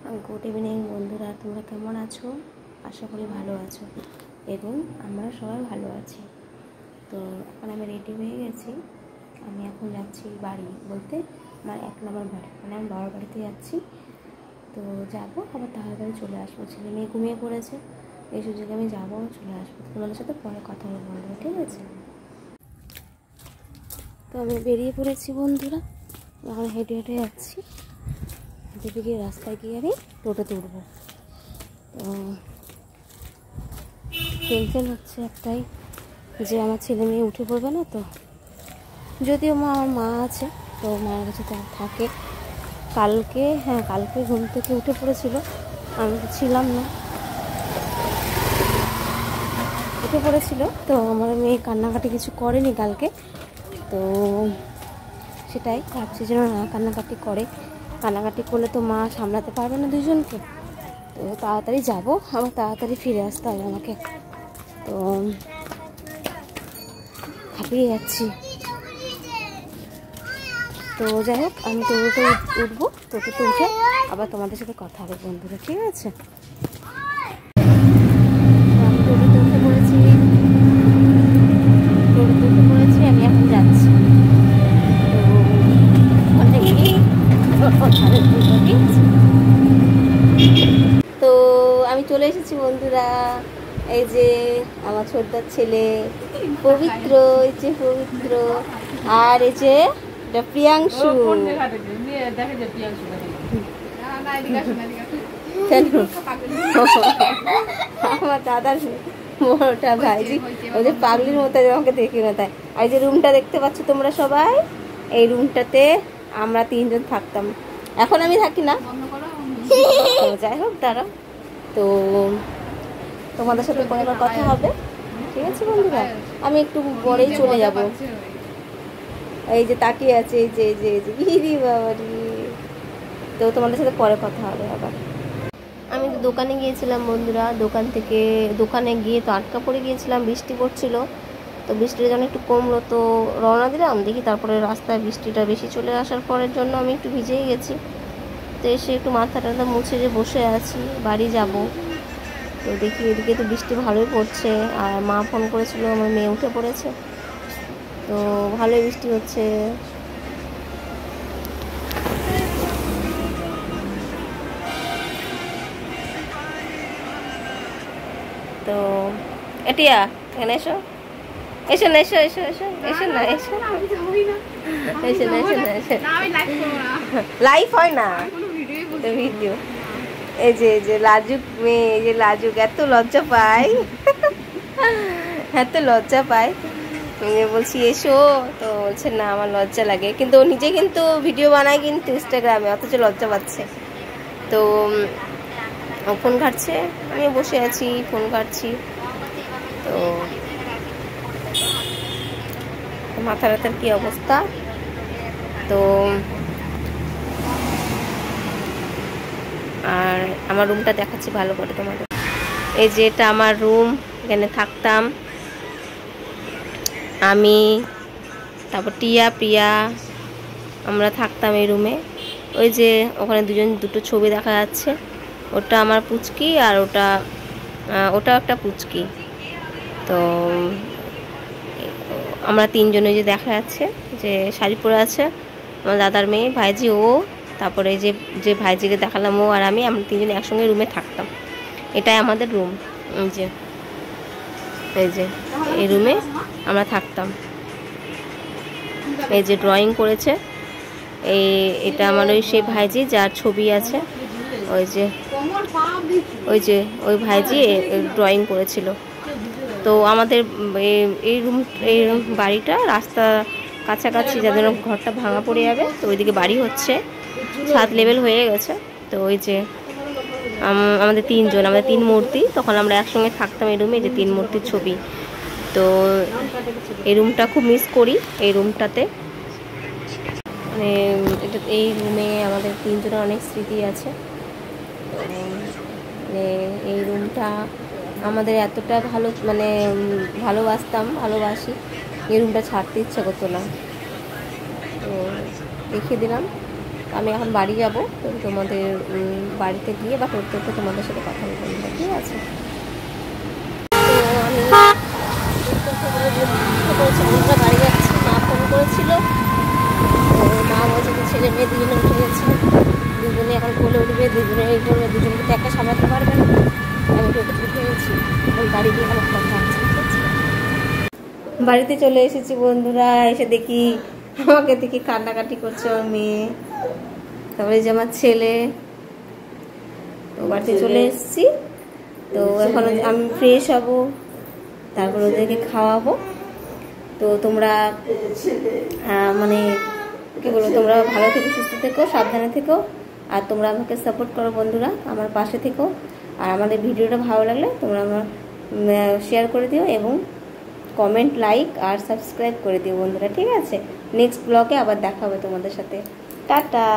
Good evening बंधुरा तुम्हारा केमन आछो आशा करी भालो आछो एवं आमरा सबाई भालो आछि। तो एखन आमि रेडी हये गेछि। आमि एखन जाচ্ছি बाड़ी बोलते आमार 1 नम्बर बाड़ी माने आमि बाবার बाड़ीते जाচ্ছি। तो जाबो आबार ताड़ाताড়ি चले आसबो। ছেলে মেয়ে ঘুমিয়ে পড়েছে, এই সুযোগে আমি যাবো চলে আসবো। তোমাদের সাথে পরে কথা বলবো বন্ধুরা, ঠিক আছে? তো আমি বেরিয়ে পড়েছি বন্ধুরা, এখন হেঁটে হেঁটে যাচ্ছি। হেঁটে গিয়ে রাস্তায় গিয়ে আমি টোটোতে উঠবো। তো টেনশন হচ্ছে একটাই যে আমার ছেলে মেয়ে উঠে পড়বে না। তো যদিও আমার মা আছে, তো মায়ের কাছে তো থাকে। কালকে ঘুম থেকে উঠে পড়েছিল, আমি তো ছিলাম না, উঠে পড়েছিল। তো আমার মেয়ে কান্নাকাটি কিছু করেনি কালকে, তো সেটাই ভাবছি যেন না কান্নাকাটি করে। কান্নাকাটি করলে তো মা সামলাতে পারবে না দুজনকে। তো তাড়াতাড়ি যাবো, আবার তাড়াতাড়ি ফিরে আসতে হবে আমাকে। তো হাঁপিয়ে যাচ্ছি। তো যাই হোক, আমি টোটোতে উঠবো, টোটোতে উঠে আবার তোমাদের সাথে কথা হবে বন্ধুরা, ঠিক আছে? আমি টোটোতে উঠে পড়েছি, আমি এখন যাচ্ছি। তো আমি চলে এসেছি বন্ধুরা। এই যে আমার ছোটদার ছেলে পবিত্র, এই যে পবিত্র, আর এই যে এটা প্রিয়াংশু। আমার দাদার বড়টা ভাইজি, ওই যে পাগলির মতো আমাকে দেখে না তাই। আর এই যে রুমটা দেখতে পাচ্ছ তোমরা সবাই, এই রুমটাতে আমরা 3 জন থাকতাম। এখন আমি থাকি না। যাই হোক দাঁড়াও, তো তোমাদের সাথে পরে কথা হবে, ঠিক আছে বন্ধুরা? আমি একটু পরেই চলে যাব। এই যে তাকিয়ে আছে, এই যে ইরি বাবারি। তো তোমাদের সাথে পরে কথা হবে আবার। আমি তো দোকানে গিয়েছিলাম বন্ধুরা, দোকানে গিয়ে তো আটকা পড়ে গিয়েছিলাম, বৃষ্টি পড়ছিল। তো বৃষ্টিটা যেন একটু কমলো, তো রওনা দিলাম। দেখি তারপরে রাস্তায় বৃষ্টিটা বেশি চলে আসার পরের জন্য আমি একটু ভিজেই গেছি। তো এসে একটু মাথা টাথা মুছে যে বসে আছি, বাড়ি যাব। তো দেখি এদিকে তো বৃষ্টি ভালোই পড়ছে, আর মা ফোন করেছিল, আমার মেয়ে উঠে পড়েছে। তো ভালোই বৃষ্টি হচ্ছে। তো এটিয়া এখানে এসো, এসো না, এসো এসো এসো এসো না, এসো এসো না, এসো না, এসো। লাইভ হয় না ভিডিও। এই যে লাজুক মেয়ে, এই যে লাজুক, এত লজ্জা পায়, এত লজ্জা পায়। বলছি এসো, তো বলছে না আমার লজ্জা লাগে। কিন্তু ও নিজে কিন্তু ভিডিও বানায় কিন্তু ইনস্টাগ্রামে, অথচ লজ্জা পাচ্ছে। তো ফোন ঘাটছে, আমি বসে আছি ফোন ঘাটছি। তো মাথা ব্যথার কি অবস্থা। তো আর আমার রুমটা দেখাচ্ছি ভালো করে তোমাদের। এই যে এটা আমার রুম, এখানে থাকতাম আমি, তারপর টিয়া, প্রিয়া, আমরা থাকতাম এই রুমে। ওই যে ওখানে দুটো ছবি দেখা যাচ্ছে, ওটা আমার পুচকি, আর ওটা একটা পুচকি। তো আমরা 3 জন, ওই যে দেখা যাচ্ছে যে শাড়ি পরে আছে আমার দাদার মেয়ে ভাইজি, ও, তারপরে যে ভাইজিকে দেখালাম ও আর আমি, আমরা 3 জন একসঙ্গে রুমে থাকতাম। এটাই আমাদের রুম। এই যে এই রুমে আমরা থাকতাম। এই যে ড্রয়িং করেছে, এটা আমার সেই ভাইজি যার ছবি আছে, ওই ভাইজি ড্রয়িং করেছিল। তো আমাদের এই বাড়িটা রাস্তা কাছাকাছি, যাদের ঘরটা ভাঙা পড়ে যাবে। তো ওইদিকে বাড়ি হচ্ছে, 7 লেভেল হয়ে গেছে। তো ওই যে আমাদের 3 জন, আমাদের 3 মূর্তি, তখন আমরা একসঙ্গে থাকতাম এই রুমে, যে 3 মূর্তির ছবি। তো এই রুমটা খুব মিস করি, এই রুমটাতে, মানে এই রুমে আমাদের 3 জনের অনেক স্মৃতি আছে। মানে এই রুমটা আমাদের এতটা ভালো, মানে ভালোবাসি, এই রুমটা ছাড়তে ইচ্ছা করতো না। তো দেখিয়ে দিলাম আমি এখন বাড়ি যাব, তো তোমাদের বাড়িতে গিয়ে বা করতে করতে তোমাদের সাথে কথা বলবো, ঠিক আছে? তো আমি আমরা বাড়ি যাচ্ছি, মা ফোন করেছিল, তো মা বলছে যে ছেলে মেয়ে দুজনে উঠে গেছে, দুজনে এখন কোলে উঠবে, দুজনে এই করবে, দুজনকে তো একা সামলাতে পারবে না। আমি টোটো উঠে গেছি, এখন বাড়ি গিয়ে আমার কথা আছে, ঠিক আছে? বাড়িতে চলে এসেছি বন্ধুরা, এসে দেখি আমাকে দেখি কান্নাকাটি করছে আমার মেয়ে, তারপরে যে আমার ছেলে। তো বাড়িতে চলে এসেছি, তো এখন আমি ফ্রেশ হব, তারপর ওদেরকে খাওয়াবো। তো তোমরা মানে কি বলবো, তোমরা ভালো থেকো, সুস্থ থেকো, সাবধানে থেকো, আর তোমরা আমাকে সাপোর্ট করো বন্ধুরা, আমার পাশে থেকো। আর আমাদের ভিডিওটা ভালো লাগলে তোমরা আমার শেয়ার করে দিও এবং কমেন্ট, লাইক আর সাবস্ক্রাইব করে দিও বন্ধুরা, ঠিক আছে? নেক্সট ব্লগে আবার দেখা হবে তোমাদের সাথে। টাটা।